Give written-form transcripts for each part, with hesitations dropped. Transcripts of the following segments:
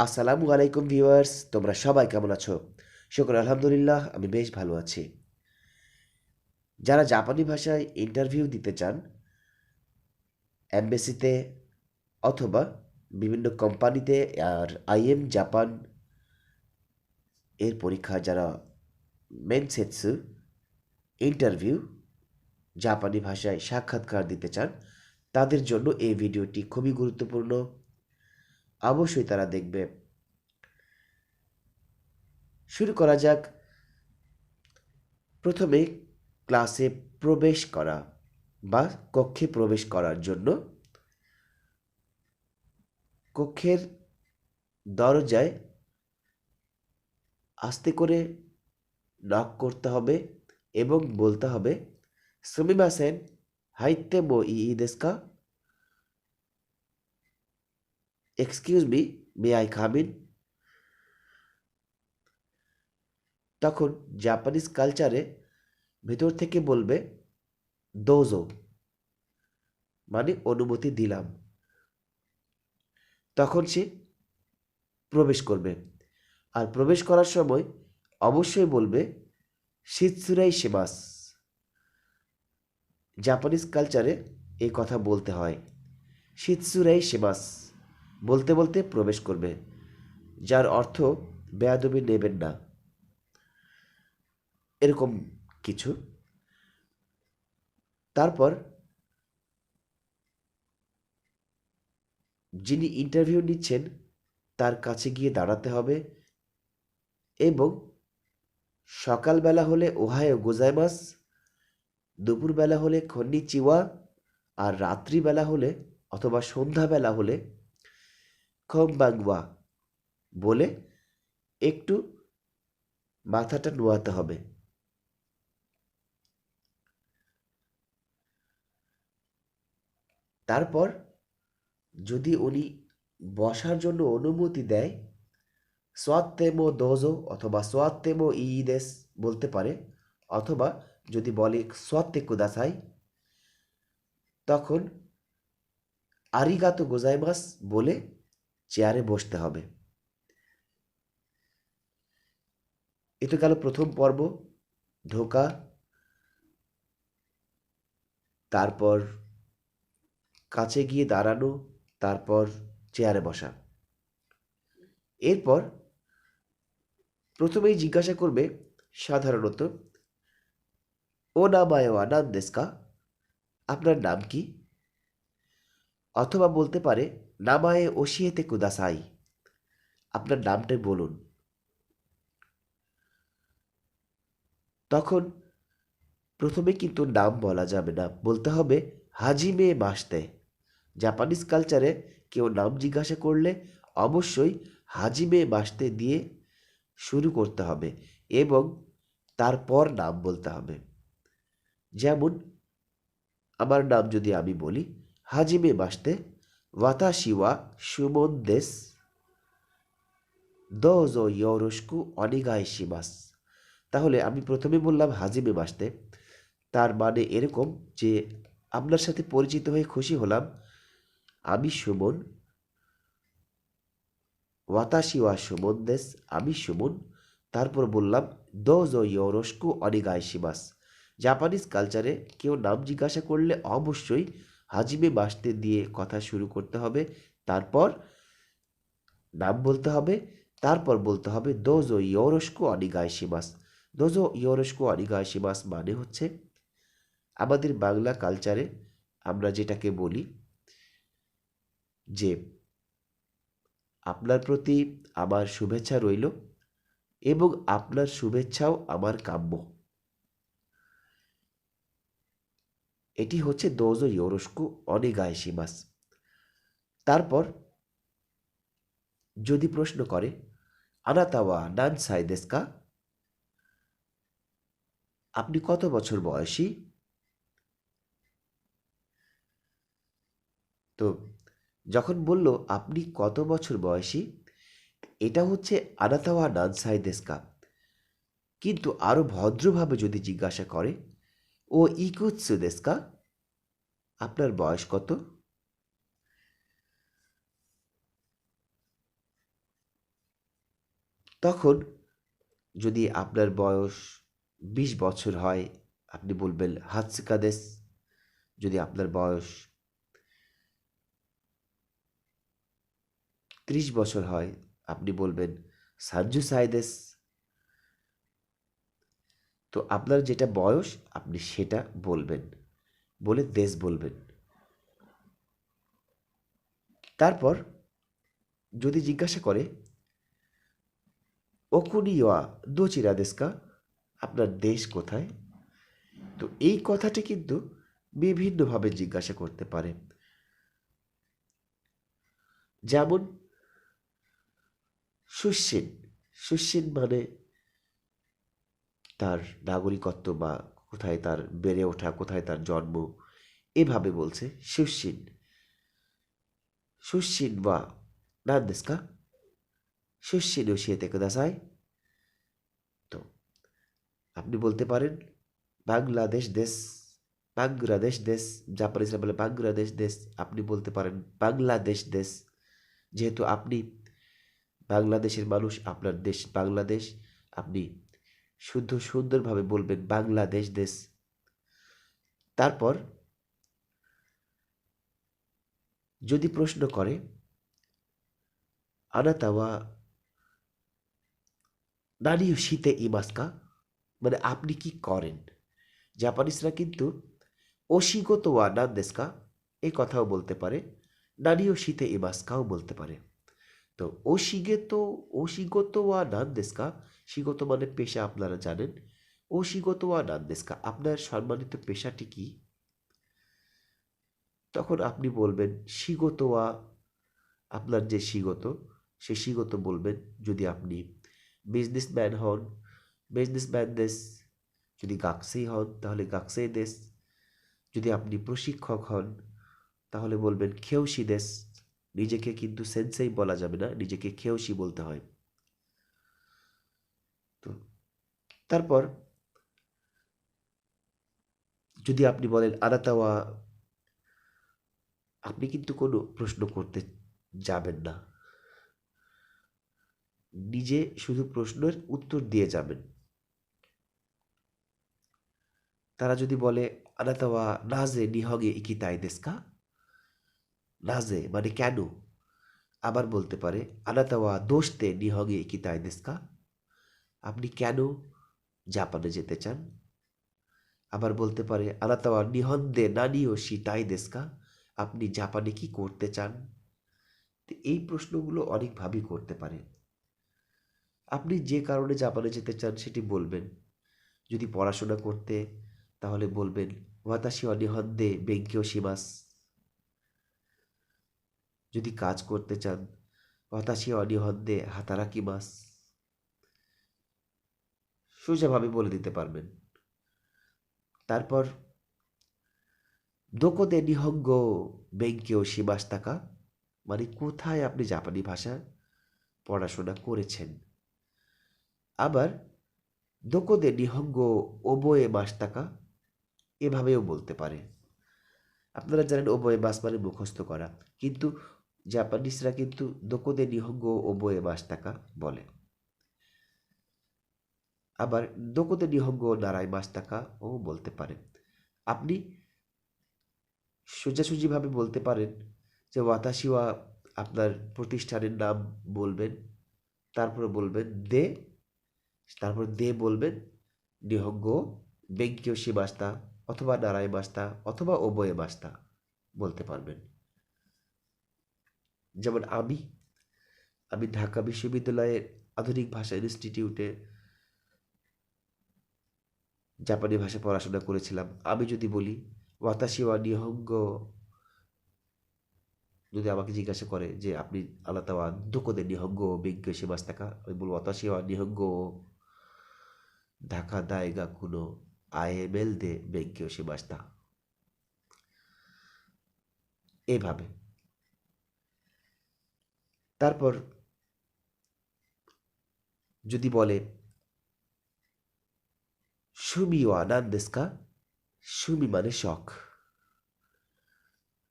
আসসালামু আলাইকুম ভিউয়ার্স, তোমরা সবাই কেমন আছো? শুকর আলহামদুলিল্লাহ, আমি বেশ ভালো আছি। যারা জাপানি ভাষায় ইন্টারভিউ দিতে চান এমবেসিতে অথবা বিভিন্ন কোম্পানিতে, আর আইএম জাপান এর পরীক্ষা যারা মেনসেটসু ইন্টারভিউ জাপানি ভাষায় সাক্ষাৎকার দিতে চান, তাদের জন্য এই ভিডিওটি খুবই গুরুত্বপূর্ণ। অবশ্যই তারা দেখবে। শুরু করা যাক। প্রথমে ক্লাসে প্রবেশ করা বা কক্ষে প্রবেশ করার জন্য কক্ষের দরজায় আস্তে করে নক করতে হবে এবং বলতে হবে, সুমিমাসেন, হাইতে মো ই দেsu ka? Excuse me, may I come in? তখন জাপানিজ কালচারে ভেতর থেকে বলবে দোজো, মানে অনুমতি দিলাম। তখন সে প্রবেশ করবে। আর প্রবেশ করার সময় অবশ্যই বলবে শিৎসুরাই শিমাস। জাপানিজ কালচারে এই কথা বলতে হয়, শিৎসুরাই শিমাস বলতে বলতে প্রবেশ করবে, যার অর্থ বেয়াদবি নেবেন না, এরকম কিছু। তারপর যিনি ইন্টারভিউ নিচ্ছেন তার কাছে গিয়ে দাঁড়াতে হবে এবং সকালবেলা হলে ওহায়ো গোজাইমাস, দুপুরবেলা হলে কন্নিচিওয়া, আর রাত্রিবেলা হলে অথবা সন্ধ্যাবেলা হলে কমবাংওয়া বলে একটু মাথাটা নোয়াতে হবে। তারপর যদি উনি বসার জন্য অনুমতি দেয়, সোয়াত্তেমো দোজো অথবা সোয়াত্তেমো ইদেস বলতে পারে, অথবা যদি বলে সোয়াত্তে কুদাসাই, তখন আরিগাতো গোজাইমাস বলে চেয়ারে বসতে হবে। এ তো গেল প্রথম পর্ব, ঢোকা। তারপর কাছে গিয়ে দাঁড়ানো, তারপর চেয়ারে বসা। এরপর প্রথমেই জিজ্ঞাসা করবে সাধারণত, ও নামায় ওয়া নাম দেsu ka? আপনার নাম কি? অথবা বলতে পারে নামায়ে ওশিয়েতে কুদাসাই, আপনার নামটাই বলুন। তখন প্রথমে কিন্তু নাম বলা যাবে না, বলতে হবে হাজিমে মাসতে। জাপানিজ কালচারে কেউ নাম জিজ্ঞাসা করলে অবশ্যই হাজিমে মাসতে দিয়ে শুরু করতে হবে এবং তারপর নাম বলতে হবে। যেমন আমার নাম যদি আমি বলি হাজিমে মাসতে ওয়াতাশি ওয়া সুমন দেসু, দোজো ইয়োরোশিকু ওনেগাই শিমাসু। তাহলে আমি প্রথমে বললাম হাজিমে মাসতে, তার মানে এরকম যে আপনার সাথে পরিচিত হয়ে খুশি হলাম, আমি সুমন, ওয়াতাশি ওয়া সুমন দেসু, আমি সুমন। তারপর বললাম দোজো ইয়োরোশিকু ওনেগাই শিমাসু। জাপানিজ কালচারে কেউ নাম জিজ্ঞাসা করলে অবশ্যই হাজিমে মাসতে দিয়ে কথা শুরু করতে হবে, তারপর নাম বলতে হবে, তারপর বলতে হবে দোজো ইয়োরোশিকু ওনেগাই শিমাসু। দোজো ইয়োরোশিকু ওনেগাই শিমাসু মানে হচ্ছে আমাদের বাংলা কালচারে আমরা যেটাকে বলি যে আপনার প্রতি আমার শুভেচ্ছা রইল এবং আপনার শুভেচ্ছাও আমার কাম্য। এটি হচ্ছে দোজো ইয়োরোশিকু ওনেগাই শিমাসু। তারপর যদি প্রশ্ন করে আনাতা ওয়া নানসাই দেসু ka? আপনি কত বছর বয়সী? তো যখন বলল আপনি কত বছর বয়সী, এটা হচ্ছে আনাতা ওয়া নানসাই দেসু ka। কিন্তু আরো ভদ্রভাবে যদি জিজ্ঞাসা করে ও ইকুৎসু দেসু ka? আপনার বয়স কত? তখন যদি আপনার বয়স 20 বছর হয়, আপনি বলবেন হাতসিকা দেস। যদি আপনার বয়স 30 বছর হয়, আপনি বলবেন সানজু সাইদেস। তো আপনার যেটা বয়স আপনি সেটা বলবেন, বলে দেশ বলবেন। তারপর যদি জিজ্ঞাসা করে ওকুনিওয়া দোচিরা দেশকা, আপনার দেশ কোথায়? তো এই কথাটি কিন্তু বিভিন্নভাবে জিজ্ঞাসা করতে পারে। যেমন সুশীন, সুশীন মানে তার নাগরিকত্ব বা কোথায় তার বেড়ে ওঠা, কোথায় তার জন্ম, এভাবে বলছে সুশীন। সুশীন বা নান দেশকা, সুশীন ওশিয়েতে কুদাসাই। তো আপনি বলতে পারেন বাংলাদেশ দেশ, বাংলাদেশ দেশ। জাপানিজরা বলে বাংলাদেশ দেশ, আপনি বলতে পারেন বাংলাদেশ দেশ। যেহেতু আপনি বাংলাদেশের মানুষ, আপনার দেশ বাংলাদেশ, আপনি শুদ্ধ সুন্দরভাবে বলবেন বাংলাদেশ দেশ। তারপর যদি প্রশ্ন করে আনাতাওয়া নানিও শীতে ইমাস্কা, মানে আপনি কি করেন? জাপানিজরা কিন্তু ওশিগোতো ওয়া নান দেস্কা এই কথাও বলতে পারে, নানিও শীতে ইমাস্কাও বলতে পারে। তো ওশিগোতো ওয়া নান দেস্কা, শিগতো মানে পেশা, আপনারা জানেন। ওশিগোতো ওয়া নান দেস্কা, আপনার সম্মানিত পেশাটি কি? তখন আপনি বলবেন শিগতো ওয়া, আপনার যে শিগতো, সে শিগতো বলবেন। যদি আপনি বিজনেসম্যান হন, বিজনেসম্যান দেশ। যদি গাকসেই হন তাহলে গাকসেই দেশ। যদি আপনি প্রশিক্ষক হন তাহলে বলবেন খেউশি দেশ। নিজেকে কিন্তু সেন্সেই বলা যাবে না, নিজেকে খেউশি বলতে হয়। তো তারপর যদি আপনি বলেন আনাতাওয়া, আপনি কিন্তু কোনো প্রশ্ন করতে যাবেন না, নিজে শুধু প্রশ্নের উত্তর দিয়ে যাবেন। তারা যদি বলে আনাতাওয়া নাজে নিহগে ইকিতাই দেস্কা, নাজে মানে কেন। আবার বলতে পারে আনাতাওয়া দোস্তে নিহগে ইকিতাই দেস্কা, আপনি কেন জাপানে যেতে চান। আবার বলতে পারে আনাতাওয়া নিহন্দে নানিও শিতাই দেস্কা, আপনি জাপানে কি করতে চান। তো এই প্রশ্নগুলো অনেকভাবেই করতে পারে। আপনি যে কারণে জাপানে যেতে চান সেটি বলবেন। যদি পড়াশোনা করতে, তাহলে বলবেন ওয়াতাশি ওয়া নিহন্দে বেঙ্কিও শিমাস। যদি কাজ করতে চান, ওয়াতাশি ওয়া নিহন্দে হাতারাকিমাস। সোজাভাবে বলে দিতে পারবেন। তারপর দোকোদে নিহঙ্গো বেঙ্কিও শিমাস তাকা, মানে কোথায় আপনি জাপানি ভাষা পড়াশোনা করেছেন। আবার দোকোদে নিহঙ্গো ওবোয়ে মাস তাকা, এভাবেও বলতে পারে। আপনারা জানেন ওবোয়ে মাস মানে মুখস্থ করা, কিন্তু জাপানিজরা কিন্তু দোকোদে নিহঙ্গো ওবোয়ে মাস তাকা বলে। আবার দোকোদে নিহঙ্গো নারাই মাস তাকা ও বলতে পারে। আপনি সোজাসুজিভাবে বলতে পারেন যে ওয়াতাশিওয়া, আপনার প্রতিষ্ঠানের নাম বলবেন, তারপরে বলবেন দে, তারপর দে বলবেন নিহঙ্গো বেঙ্কিও শিমাস্তা, অথবা নারাই মাস্তা, অথবা ওবোয়ে মাস্তা বলতে পারবেন। যেমন আমি আমি ঢাকা বিশ্ববিদ্যালয়ের আধুনিক ভাষা ইনস্টিটিউটে জাপানি ভাষা পড়াশোনা করেছিলাম। আমি যদি বলি ওয়াতাশি ওয়া নিহঙ্গো, যদি আমাকে জিজ্ঞাসা করে যে আপনি আলাদা ওয়া দোকোদে নিহঙ্গো বেঙ্কিও শিমাস্তাকা, আমি বলবো ওয়াতাশি ওয়া নিহঙ্গো ঢাকা দায়গা কুনো আইএমএল দে বেঙ্কিও শিমাস্তা, এইভাবে। তারপর যদি বলে সুমি ওয়া নান দেস্কা, সুমি মানে শখ,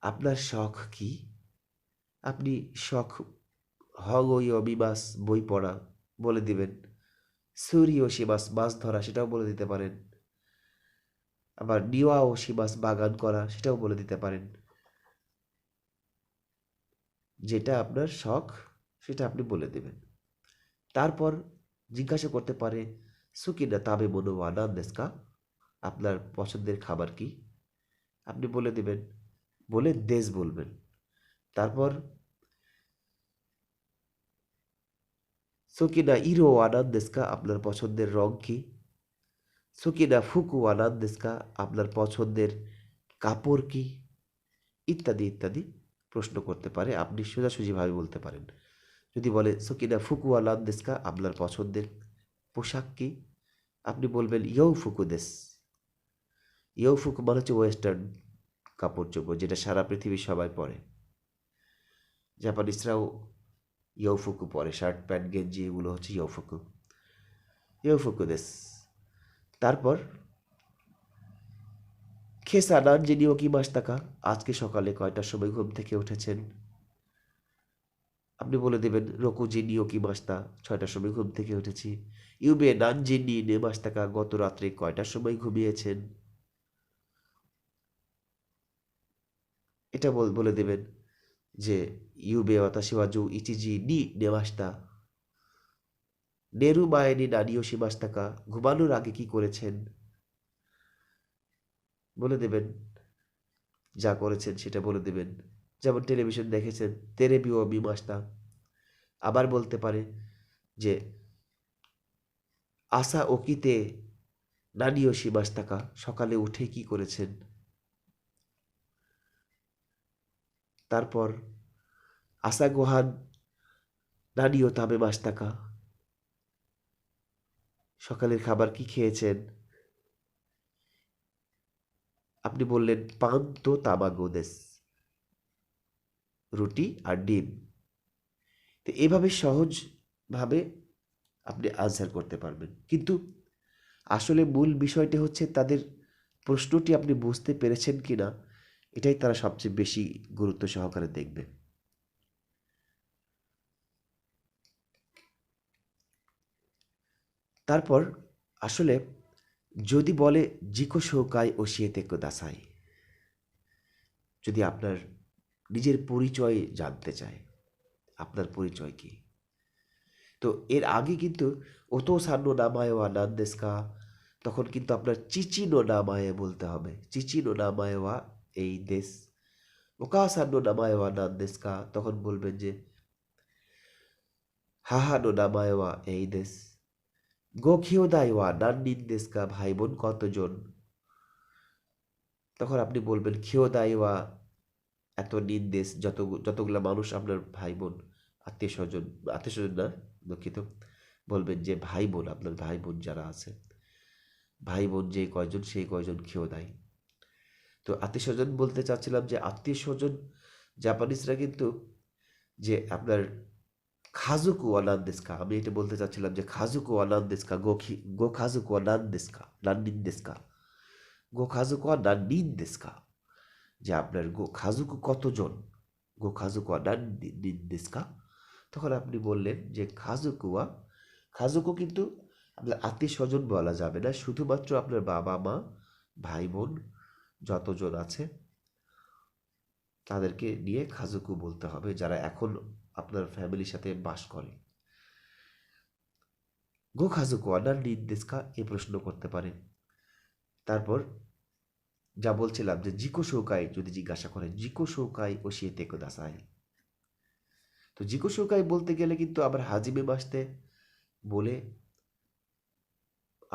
আপনার শখ কি? আপনি শখ হগো ইয়মিমাস বই পড়া বলে দিবেন। সুরিও শিমাস মাছ ধরা সেটাও বলে দিতে পারেন। আবার নিওয়াও শিমাস বাগান করা সেটাও বলে দিতে পারেন। যেটা আপনার শখ সেটা আপনি বলে দেবেন। তারপর জিজ্ঞাসা করতে পারে সুকিনা তাবে মনো ওয়া নান দেsu ka? আপনার পছন্দের খাবার কি? আপনি বলে দেবেন, বলে দেশ বলবেন। তারপর সুকিনা ইরো ওয়া নান দেsu ka? আপনার পছন্দের রং কি? সুকিনা ফুকু ওয়া নান দেsu ka? আপনার পছন্দের কাপড় কি? ইত্যাদি ইত্যাদি প্রশ্ন করতে পারে। আপনি সোজাসুজিভাবে বলতে পারেন। যদি বলে সুকিনা ফুকু ওয়া নান দেsu ka? আপনার পছন্দের পোশাক কি? আপনি বলবেন ইয়ৌ ফুকু দেশু। ইয়ৌ ফুকু মানে হচ্ছে ওয়েস্টার্ন কাপড় চোপড়, যেটা সারা পৃথিবীর সবাই পরে। জাপানিজরাও ইয়ৌ ফুকু পরে, শার্ট প্যান্ট গেঞ্জি এগুলো হচ্ছে ইয়ৌ ফুকু। ইয়ৌ ফুকু দেশু। তারপর খেসা নানজি নিও কি মাস্তাকা? আজকে সকালে কয়টার সময় ঘুম থেকে উঠেছেন? আপনি বলে দেবেন রকুজি নিও কি মাস্তা, 6টার সময় ঘুম থেকে উঠেছি। ইউবে নানজি নি নে মাস্তাকা, গত রাত্রে কয়টার সময় ঘুমিয়েছেন? এটা বলে দেবেন যে ইউবে ওয়াতাশি ওয়া জো ইচিজি নি নেমাস্তা। নেরু মায়ে নি নানিও শিমাস্তাকা, ঘুমানোর আগে কি করেছেন? বলে দেবেন যা করেছেন সেটা বলে দেবেন। যেমন টেলিভিশন দেখেছেন, তেরেবি ও মিমাস্তা। আবার বলতে পারে যে আসা ওকিতে নানিও শিমাস্তাকা, সকালে উঠে কি করেছেন? তারপর আসা গোহান নানিও তাবে মাস্তাকা, সকালের খাবার কি খেয়েছেন? আপনি বললেন পান তো তামাগো দেশ, রুটি আর ডিম। তো এভাবে সহজভাবে আপনি আনসার করতে পারবেন। কিন্তু আসলে মূল বিষয়টি হচ্ছে তাদের প্রশ্নটি আপনি বুঝতে পেরেছেন কিনা, এটাই তারা সবচেয়ে বেশি গুরুত্ব সহকারে দেখবে। তারপর আসলে যদি বলে জিকো শোকাই ওশিয়েতে কুদাসাই, যদি আপনার নিজের পরিচয় জানতে চায়, আপনার পরিচয় কি? তো এর আগে কিন্তু ওতো সান্নো নামায় ওয়া নান দেশু কা, তখন কিন্তু আপনার চিচি নো নামায়ে বলতে হবে। চিচি নো নামায়ে ওয়া এই দেশ। ওকা সান্নো নামায়ে ওয়া নান দেশু কা, তখন বলবেন যে হাহা নো নামায়ে ওয়া এই দেশ। গো খিওদাই ওয়া নান নিন দেশু কা, ভাই বোন কতজন? তখন আপনি বলবেন খিওদাই ওয়া এত নিন দেশ, যতগুলা মানুষ আপনার ভাই বোন আত্মীয় স্বজন, আত্মীয় স্বজন না, দুঃখিত, বলবেন যে ভাই বোন, আপনার ভাই বোন যারা আছে, ভাই বোন যে কয়জন সেই কয়জন খিওদাই। তো আত্মীয় স্বজন বলতে চাচ্ছিলাম যে আত্মীয় স্বজন জাপানিজরা কিন্তু যে আপনার খাজুকু ওয়া নান দেশু কা, আমি এটা বলতে চাচ্ছিলাম যে খাজুকু ওয়া নান দেশু কা, গো খাজুকু ওয়া নান দেশু কা, নান নিন দেশু কা, গো খাজুকু ওয়া নান নিন দেশু কা, যে আপনার গো খাজুকু কতজন, গো খাজুকু ওয়া নান নিন দেশু কা। তখন আপনি বললেন যে খাজুকুয়া, খাজুকু কিন্তু আপনার আত্মীয় স্বজন বলা যাবে না, শুধুমাত্র আপনার বাবা মা ভাই বোন যতজন আছে তাদেরকে নিয়ে খাজুকু বলতে হবে, যারা এখন আপনার ফ্যামিলির সাথে বাস করে। গো খাজুকু আনার নির্দেশকা এই প্রশ্ন করতে পারে। তারপর যা বলছিলাম যে জিকো শৌকাই যদি জিজ্ঞাসা করে জিকো শৌকাই ও শিয়েতে কুদাসাই, তো জিকো শৌকাই বলতে গেলে কিন্তু আবার হাজিমে মাসতে বলে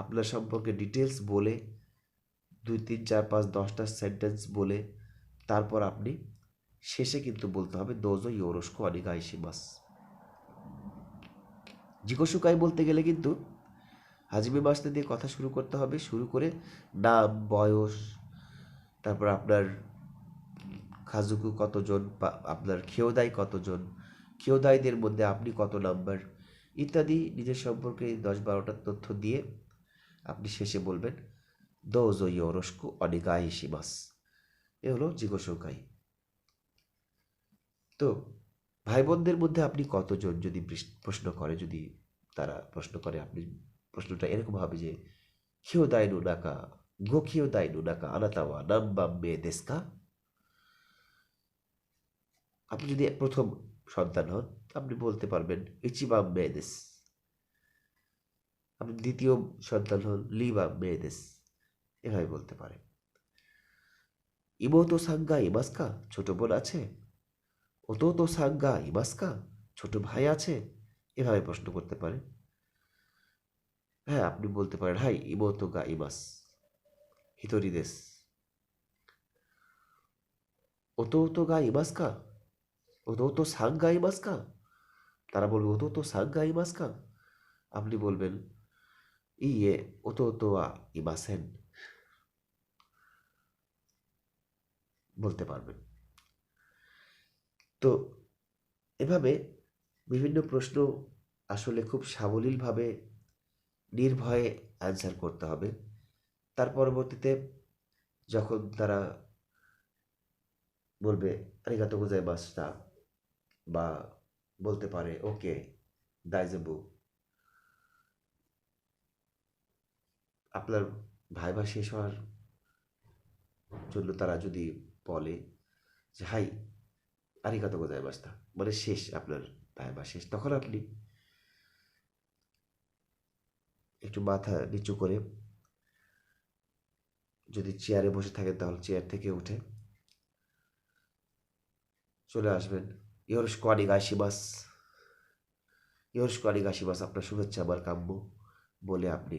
আপনার সম্পর্কে ডিটেলস বলে 2 3 4 5 10টা সেন্টেন্স বলে তারপর আপনি শেষে কিন্তু বলতে হবে দোজো ইয়োরোস্কো অনিগাইশিমাস। জিকোশুকাই বলতে গেলে কিন্তু হাজিমে মাসতে দিয়ে কথা শুরু করতে হবে, শুরু করে নাম, বয়স, তারপর আপনার খাজুকু কতজন, আপনার খেয়োদাই কতজন, খেয়োদাইদের মধ্যে আপনি কত নাম্বার, ইত্যাদি নিজের সম্পর্কে 10-12টা তথ্য দিয়ে আপনি শেষে বলবেন দোজো ইয়োরোস্কো অনিগাইশিমাস। এ হলো জিগোশৌকাই। তো ভাই বোনদের মধ্যে আপনি কতজন যদি প্রশ্ন করে, যদি তারা প্রশ্ন করে, আপনি প্রশ্নটা এরকম হবে যে কিয়োদাই নো নাকা গো কিয়োদাই নো নাকা আনাতাওয়া নাম্বাম মে দেস্কা। আপনি যদি প্রথম সন্তান হন, আপনি বলতে পারবেন ইচিবাম মে দেস। আপনি দ্বিতীয় সন্তান হন লিবাম মে দেস, এভাবে বলতে পারেন। ইমোতো সাঙ্গা ইমাস্কা, ছোট বোন আছে। ওতো সাঙ্গা ইমাস্কা, ছোট ভাই আছে। এভাবে প্রশ্ন করতে পারেন। হ্যাঁ, আপনি বলতে পারেন হাই ইমোতো গা ইমাস, হিতরি দেশ। ওতো গা ইমাস্কা, ওতো সাঙ্গা ইমাস্কা। তারা বলবে ওতো সাঙ্গা ইমাস্কা। আপনি বলবেন ইয়ে ওতো আ ইমাসেন, বলতে পারবেন। তো এভাবে বিভিন্ন প্রশ্ন আসলে খুব সাবলীলভাবে নির্ভয়ে অ্যান্সার করতে হবে। তার পরবর্তীতে যখন তারা বলবে আরিগাতো গোজাইমাস্তা, বা বলতে পারে ওকে দাইজেবু, আপনার ভাইবা শেষ হওয়ার জন্য তারা যদি বলে যে হাই আরিগাতো গোজাইমাস্তা, মানে শেষ, আপনার ভাইবা শেষ, তখন আপনি একটু মাথা নিচু করে, যদি চেয়ারে বসে থাকেন তাহলে চেয়ার থেকে উঠে চলে আসবেন। ইয়োরোশিকু ওনেগাইশিমাস, ইয়োরোশিকু ওনেগাইশিমাস, আপনার শুভেচ্ছা আমার কাম্য বলে আপনি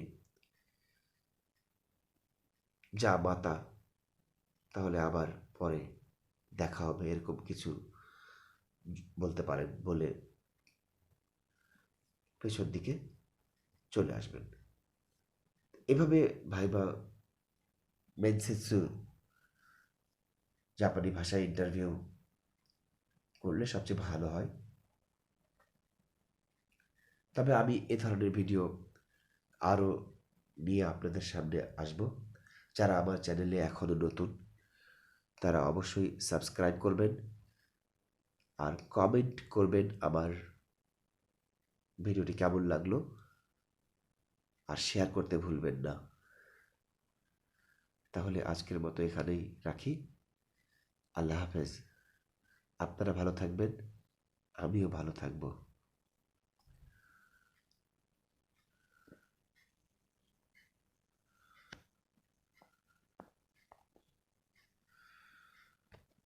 যা মাতা, তাহলে আবার পরে দেখা হবে, এরকম কিছু বলতে পারেন, বলে পেছন দিকে চলে আসবেন। এভাবে ভাইবা মেনসেটসু জাপানি ভাষায় ইন্টারভিউ করলে সবচেয়ে ভালো হয়। তবে আমি এ ধরনের ভিডিও আরও নিয়ে আপনাদের সামনে আসব। যারা আমার চ্যানেলে এখনও নতুন, তারা অবশ্যই সাবস্ক্রাইব করবেন আর কমেন্ট করবেন আমার ভিডিওটি কেমন লাগলো, আর শেয়ার করতে ভুলবেন না। তাহলে আজকের মতো এখানেই রাখি। আল্লাহ হাফেজ। আপনারা ভালো থাকবেন, আমিও ভালো থাকবো।